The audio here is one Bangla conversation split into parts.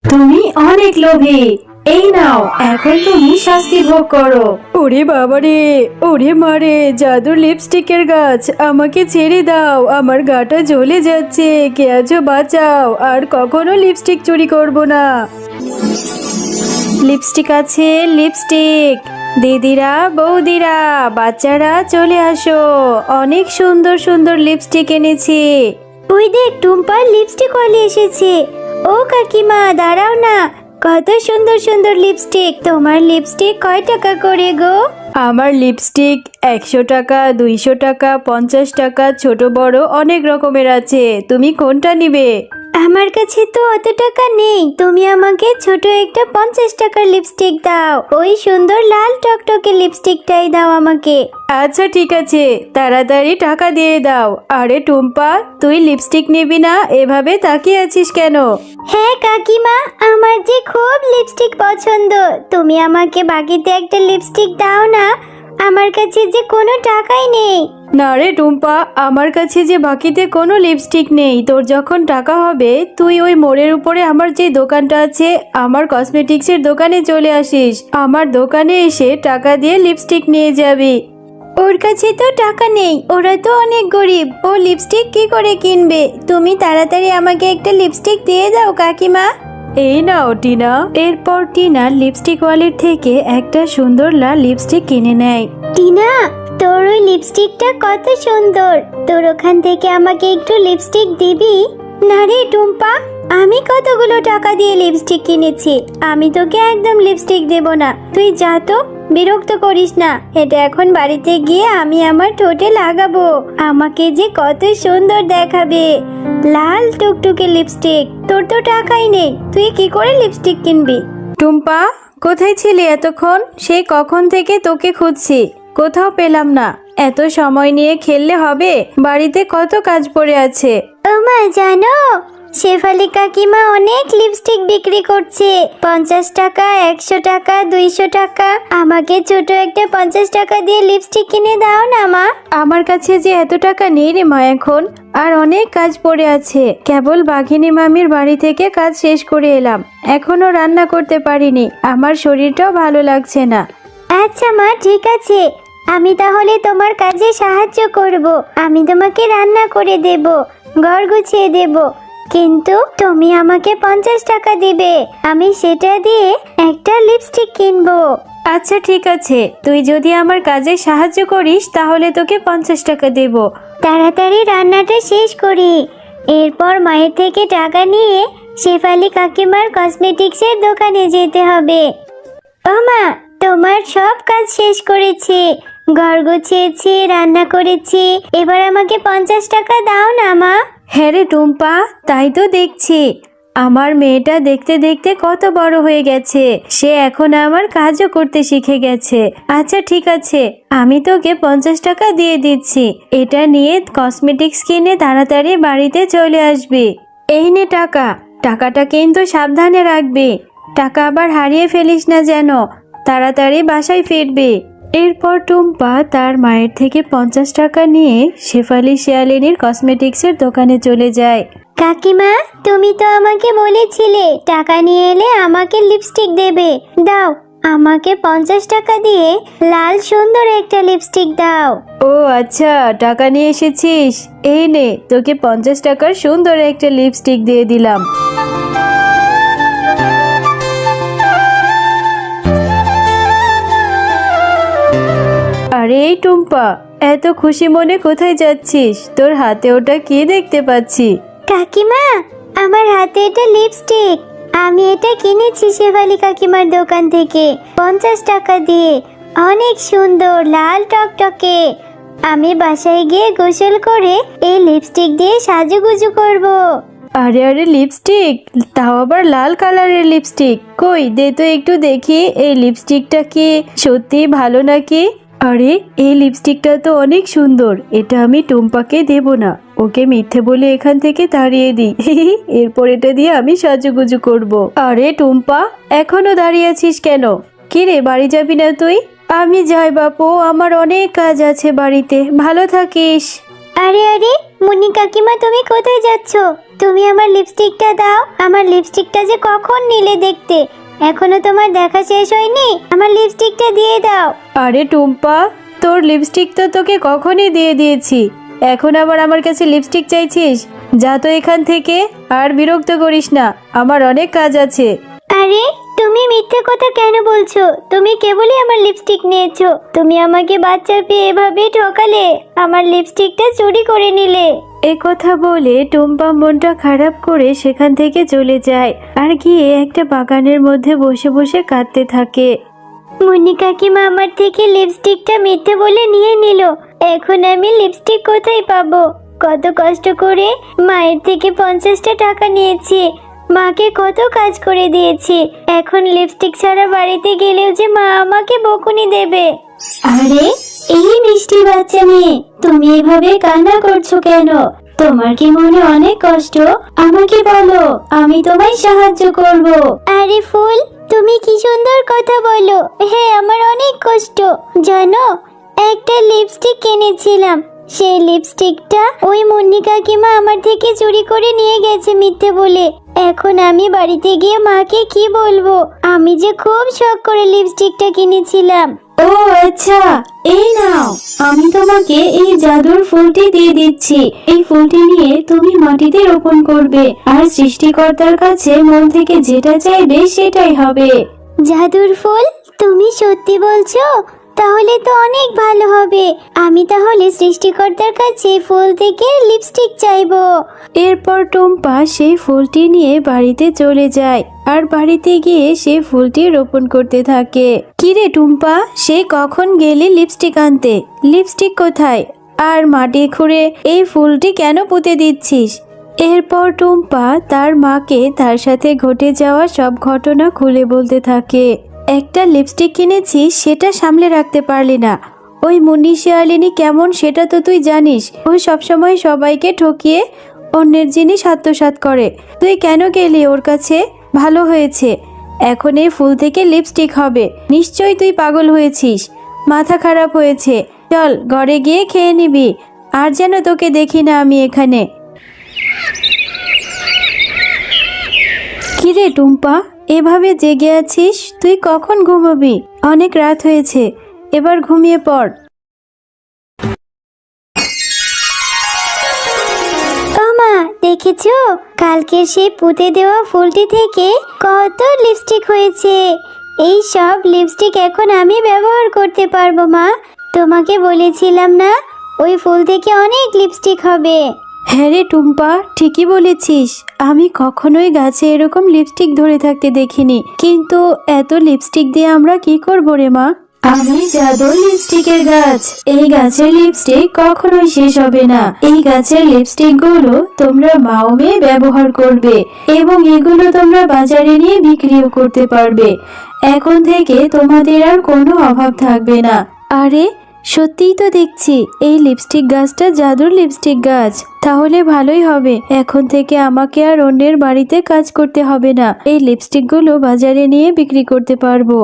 তুমি অনেক লোভী। এই নাও, এখন তুমি শাস্তি ভোগ করো। ওরে বাবারে, ওরে মারে, জাদুর লিপস্টিকের গাছ, আমাকে ছেড়ে দাও, আমার গাটা জ্বলে যাচ্ছে, কে আছো বাঁচাও, আর কখনো লিপস্টিক চুরি করব না। লিপস্টিক আছে, লিপস্টিক। দিদিরা, বৌদিরা, বাচ্চারা চলে আসো, অনেক সুন্দর সুন্দর লিপস্টিক এনেছি। ওই দেখ, টুম্পার লিপস্টিক ওয়ালি এসেছে। ও কাকিমা, দাঁড়াও না, কত সুন্দর সুন্দর লিপস্টিক। তোমার লিপস্টিক কয় টাকা করে গো? আমার লিপস্টিক 100 টাকা, 200 টাকা, 50 টাকা, ছোট বড় অনেক রকমের আছে, তুমি কোনটা নিবে? আমার কাছে তো অত টাকা নেই, তুমি আমাকে ছোট একটা 50 টাকার লিপস্টিক দাও। ওই সুন্দর লাল টকটকে লিপস্টিকটাই দাও আমাকে। আচ্ছা ঠিক আছে, তাড়াতাড়ি টাকা দিয়ে দাও। আরে টুম্পা, তুই লিপস্টিক নিবি না? এভাবে তাকিয়ে আছিস কেন? হ্যাঁ কাকিমা, আমার যে খুব লিপস্টিক পছন্দ, তুমি আমাকে বাকিতে একটা লিপস্টিক দাও না, আমার কাছে যে কোনো টাকাই নেই। না রে টুম্পা, আমার কাছে যে বাকিতে কোনো লিপস্টিক নেই। তোর যখন টাকা হবে, তুই ওই মোড়ের উপরে আমার যে দোকানটা আছে, আমার কসমেটিক্সের দোকানে চলে আসিস। আমার দোকানে এসে টাকা দিয়ে লিপস্টিক নিয়ে যাবি। ওর কাছে তো টাকা নেই, ওরা তো অনেক গরিব, ও লিপস্টিক কি করে কিনবে? তুমি তাড়াতাড়ি আমাকে একটা লিপস্টিক দিয়ে দাও কাকিমা। এই নাও টিনা। এরপর টিনা লিপস্টিক ওয়ালের থেকে একটা সুন্দর লাল লিপস্টিক কিনে নেয়। টিনা, তোর ওই লিপস্টিকটা কত সুন্দর, তোর ওখান থেকে আমাকে একটু লিপস্টিক দিবি? না রে টুম্পা, আমি কতগুলো টাকা দিয়ে লিপস্টিক কিনেছি, আমি তোকে একদম লিপস্টিক দেব না। তুই যা তো, বিরক্ত করিস না। এটা এখন বাড়িতে গিয়ে আমি আমার ঠোঁটে লাগাবো, আমাকে যে কত সুন্দর দেখাবে। লাল টুকটুকে লিপস্টিক, তোর তো টাকাই নেই, তুই কি করে লিপস্টিক কিনবি? টুম্পা, কোথায় ছিলি এতক্ষণ? সেই কখন থেকে তোকে খুঁজছি, কোথাও পেলাম না। এত সময় নিয়ে খেললে হবে? বাড়িতে কত কাজ পড়ে আছে। ওমা, জানো শেফালি কাকিমা অনেক লিপস্টিক বিক্রি করছে, 50 টাকা, 100 টাকা, 200 টাকা। আমাকে ছোট একটা 50 টাকা দিয়ে লিপস্টিক কিনে দাও না মা। আমার কাছে যে এত টাকা নেই রে মা এখন, আর অনেক কাজ পড়ে আছে। কেবল বাঘিনী মামির বাড়ি থেকে কাজ শেষ করে এলাম, এখনো রান্না করতে পারিনি, আমার শরীরটাও ভালো লাগছে না। আচ্ছা মা, ঠিক আছে, আমি তাহলে তোমার কাজে সাহায্য করব। আমি তোমাকে রান্না করে দেব, ঘর গুছিয়ে দেব, কিন্তু তুমি আমাকে 50 টাকা দিবে, আমি সেটা দিয়ে একটা লিপস্টিক কিনবো। আচ্ছা ঠিক আছে, তুই যদি আমার কাজে সাহায্য করিস তাহলে তোকে 50 টাকা দেব। তাড়াতাড়ি রান্নাটা শেষ করি, এরপর মায়ের থেকে টাকা নিয়ে শেফালি কাকিমার কসমেটিক্সের দোকানে যেতে হবে। ও মা, তোমার সব কাজ শেষ করেছি, ঘর গুছিয়েছি, রান্না করেছি, এবার আমাকে 50 টাকা দাও না মা। হ্যাঁ রে টুম্পা, তাই তো দেখছি। আমার মেয়েটা দেখতে দেখতে কত বড় হয়ে গেছে, সে এখন আমার কাজও করতে শিখে গেছে। আচ্ছা ঠিক আছে, আমি তোকে 50 টাকা দিয়ে দিচ্ছি, এটা নিয়ে কসমেটিক্স কিনে তাড়াতাড়ি বাড়িতে চলে আসবি। এই নে টাকা, টাকাটা কিন্তু সাবধানে রাখবি, টাকা আবার হারিয়ে ফেলিস না যেন, তাড়াতাড়ি বাসায় ফিরবি। এরপর টুম্পা তার মায়ের থেকে 50 টাকা নিয়ে শেফালি শিয়ালিনীর কসমেটিক্সের দোকানে চলে যায়। কাকিমা, তুমি তো আমাকে বলেছিলে টাকা নিয়ে এলে আমাকে লিপস্টিক দেবে, দাও, আমাকে 50 টাকা দিয়ে লাল সুন্দর একটা লিপস্টিক দাও। ও আচ্ছা, টাকা নিয়ে এসেছিস, এই নে, তোকে 50 টাকার সুন্দর একটা লিপস্টিক দিয়ে দিলাম। আরে এই টুম্পা, এত খুশি মনে কোথায় যাচ্ছিস? তোর হাতে ওটা কি দেখতে পাচ্ছি? কাকিমা, আমার হাতে এটা লিপস্টিক, আমি এটা কিনেছি শেফালি কাকিমার দোকান থেকে 50 টাকা দিয়ে, অনেক সুন্দর লাল টকটকে। আমি বাসায় গিয়ে গোসল করে এই লিপস্টিক দিয়ে সাজুগুজু করব। আরে আরে, লিপস্টিক, তাও আবার লাল কালারের লিপস্টিক, কই দে তো একটু দেখি, এই লিপস্টিকটা কি সত্যি ভালো নাকি? আরে এই লিপস্টিকটা তো অনেক সুন্দর, এটা আমি টুম্পাকে দেব না, ওকে মিথ্যে বলে এখান থেকে তাড়িয়ে দিই। এরপর এটা দিয়ে আমি সাজুগুজু করব। আরে টুম্পা, এখনো দাঁড়িয়ে আছিস কেন? কি রে, বাড়ি যাবি না তুই? আমি যাই বাপু, আমার অনেক কাজ আছে বাড়িতে, ভালো থাকিস। আরে আরে, মুন্নি কাকিমা, তুমি কোথায় যাচ্ছ? তুমি আমার লিপস্টিকটা দাও। আমার লিপস্টিকটা যে কখন নিলে দেখতে, এখনো তোমার দেখা শেষ হয়নি। আমার লিপস্টিকটা দিয়ে দাও। আরে টুম্পা, তোর লিপস্টিক তো তোকে কখনই দিয়ে দিয়েছি, এখন আবার আমার কাছে লিপস্টিক চাইছিস? যা তো এখান থেকে, আর বিরক্ত করিস না, আমার অনেক কাজ আছে। আরে তুমি মিথ্যে কথা কেন বলছো? তুমি কেবলই আমার লিপস্টিক নিয়েছো। তুমি আমাকে বাচ্চা পেয়ে এভাবে ঠকালে, আমার লিপস্টিকটা চুরি করে নিলে। এ কথা বলে টুম্পা মনটা খারাপ করে সেখান থেকে চলে যায় আর গিয়ে একটা বাগানের মধ্যে বসে বসে কাঁদতে থাকে। মুন্নি কাকিমা আমার থেকে লিপস্টিকটা মিথ্যে বলে নিয়ে নিল। এখন আমি লিপস্টিক কোথায় পাবো? কত কষ্ট করে মায়ের থেকে 50টা টাকা নিয়েছি, মাকে কত কাজ করে দিয়েছি। এখন লিপস্টিক ছাড়া বাড়িতে গেলেও যে মা আমাকে বকুনি দেবে। আরে এই মিষ্টি বাচ্চা মেয়ে, তুমি এভাবে কান্না করছো কেন? তোমার কি মনে অনেক কষ্ট? আমাকে বলো, আমি তোমায় সাহায্য করব। আরে ফুল, তুমি কি সুন্দর কথা বলো। হ্যাঁ, আমার অনেক কষ্ট। জানো, একটা লিপস্টিক কিনেছিলাম, সেই লিপস্টিকটা ওই মুন্নি কাকিমা আমার থেকে চুরি করে নিয়ে গেছে মিথ্যে বলে। এখন আমি বাড়িতে গিয়ে মাকে কি বলবো? আমি যে খুব শখ করে লিপস্টিকটা কিনেছিলাম। ও আচ্ছা, এই নাও, আমি তোমাকে এই জাদুর ফুলটি দিয়ে দিচ্ছি। এই ফুলটি নিয়ে তুমি মাটিতে রোপণ করবে, আর সৃষ্টিকর্তার কাছে মন থেকে যেটা চাইবে সেটাই হবে। জাদুর ফুল? তুমি সত্যি বলছো? তাহলে তো অনেক ভালো হবে। আমি তাহলে সৃষ্টিকর্তার কাছে ফুল থেকে লিপস্টিক চাইবো। এরপর টুম্পা সেই ফুলটি নিয়ে বাড়িতে চলে যায় আর বাড়িতে গিয়ে সে ফুলটি রোপণ করতে থাকে। কিরে টুম্পা, সে কখন গেলি লিপস্টিক আনতে? লিপস্টিক কোথায়? আর মাটি খুঁড়ে এই ফুলটি কেন পুঁতে দিচ্ছিস? এরপর টুম্পা তার মাকে তার সাথে ঘটে যাওয়া সব ঘটনা খুলে বলতে থাকে। একটা লিপস্টিক কিনেছিস, সেটা সামলে রাখতে পারলি না। ওই মুন্নি শিয়ালিনী কেমন সেটা তো তুই জানিস। ও সবসময় সবাইকে ঠকিয়ে অন্যের জিনিস আত্মসাৎ করে। তুই কেন গেলি ওর কাছে? ভালো হয়েছে, এখন এই ফুল থেকে লিপস্টিক হবে। নিশ্চয়ই তুই পাগল হয়েছিস, মাথা খারাপ হয়েছে। চল ঘরে গিয়ে খেয়ে নিবি, আর যেন তোকে দেখি না আমি এখানে। কিরে টুম্পা, এভাবে জেগে আছিস? তুই কখন ঘুমাবি? অনেক রাত হয়েছে, এবার ঘুমিয়ে পড়। ও মা, দেখেছো কালকে সেই পুঁতে দেওয়া ফুলটি থেকে কত লিপস্টিক হয়েছে? এই সব লিপস্টিক এখন আমি ব্যবহার করতে পারবো মা। তোমাকে বলেছিলাম না, ওই ফুল থেকে অনেক লিপস্টিক হবে। হ্যাঁ রে টুম্পা, ঠিকই বলেছিস। আমি কখনোই গাছে এরকম লিপস্টিক ধরে থাকতে দেখিনি, কিন্তু এত লিপস্টিক দিয়ে আমরা কি করব রে মা? আমি জাদুর লিপস্টিকের গাছ। এই গাছের লিপস্টিক কখনোই শেষ হবে না। এই গাছের লিপস্টিক গুলো তোমরা মাও মেয়ে ব্যবহার করবে, এবং এগুলো তোমরা বাজারে নিয়ে বিক্রিও করতে পারবে। এখন থেকে তোমাদের আর কোনো অভাব থাকবে না। আরে সত্যিই তো দেখছি এই লিপস্টিক গাছটা জাদুর লিপস্টিক গাছ। তাহলে ভালোই হবে, এখন থেকে আমাকে আর অন্যের বাড়িতে কাজ করতে হবে না। এই লিপস্টিকগুলো বাজারে নিয়ে বিক্রি করতে পারবো।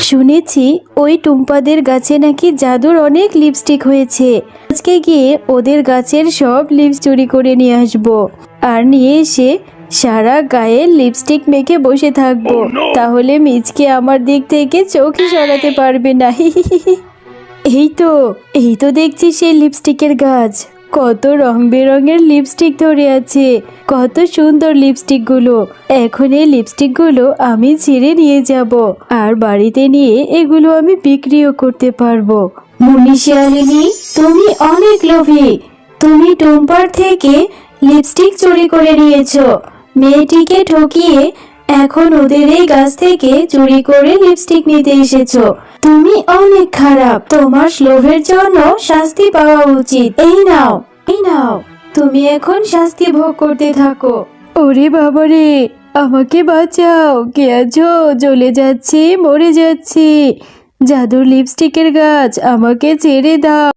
শুনেছি ওই টুম্পাদের গাছে নাকি জাদুর অনেক লিপস্টিক হয়েছে। আজকে গিয়ে ওদের গাছের সব লিপস চুরি করে নিয়ে আসবো, আর নিয়ে এসে সারা গায়ে লিপস্টিক মেখে বসে থাকবো। তাহলে মিচকে আমার দিক থেকে চোখই সরাতে পারবে না। এই তো দেখছি সেই লিপস্টিকের গাছ। কত রং বেরঙের লিপস্টিক ধরে আছে, কত সুন্দর লিপস্টিক গুলো। এখন এই লিপস্টিক গুলো আমি ছিঁড়ে নিয়ে যাব, আর বাড়িতে নিয়ে এগুলো আমি বিক্রিও করতে পারবো। মুন্নি শিয়ালিনী, তুমি অনেক লোভী। তুমি টুম্পার থেকে লিপস্টিক চুরি করে নিয়েছো, মেয়েটিকে ঠকিয়ে এখন ওদের এই গাছ থেকে চুরি করে লিপস্টিক নিতে এসেছো। তুমি অনেক খারাপ, তোমার লোভের জন্য শাস্তি পাওয়া উচিত। এই নাও, এই নাও, তুমি এখন শাস্তি ভোগ করতে থাকো। ওরে বাবারে, আমাকে বাঁচাও, কে আছো? জ্বলে যাচ্ছি, মরে যাচ্ছি। জাদুর লিপস্টিকের গাছ, আমাকে ছেড়ে দাও।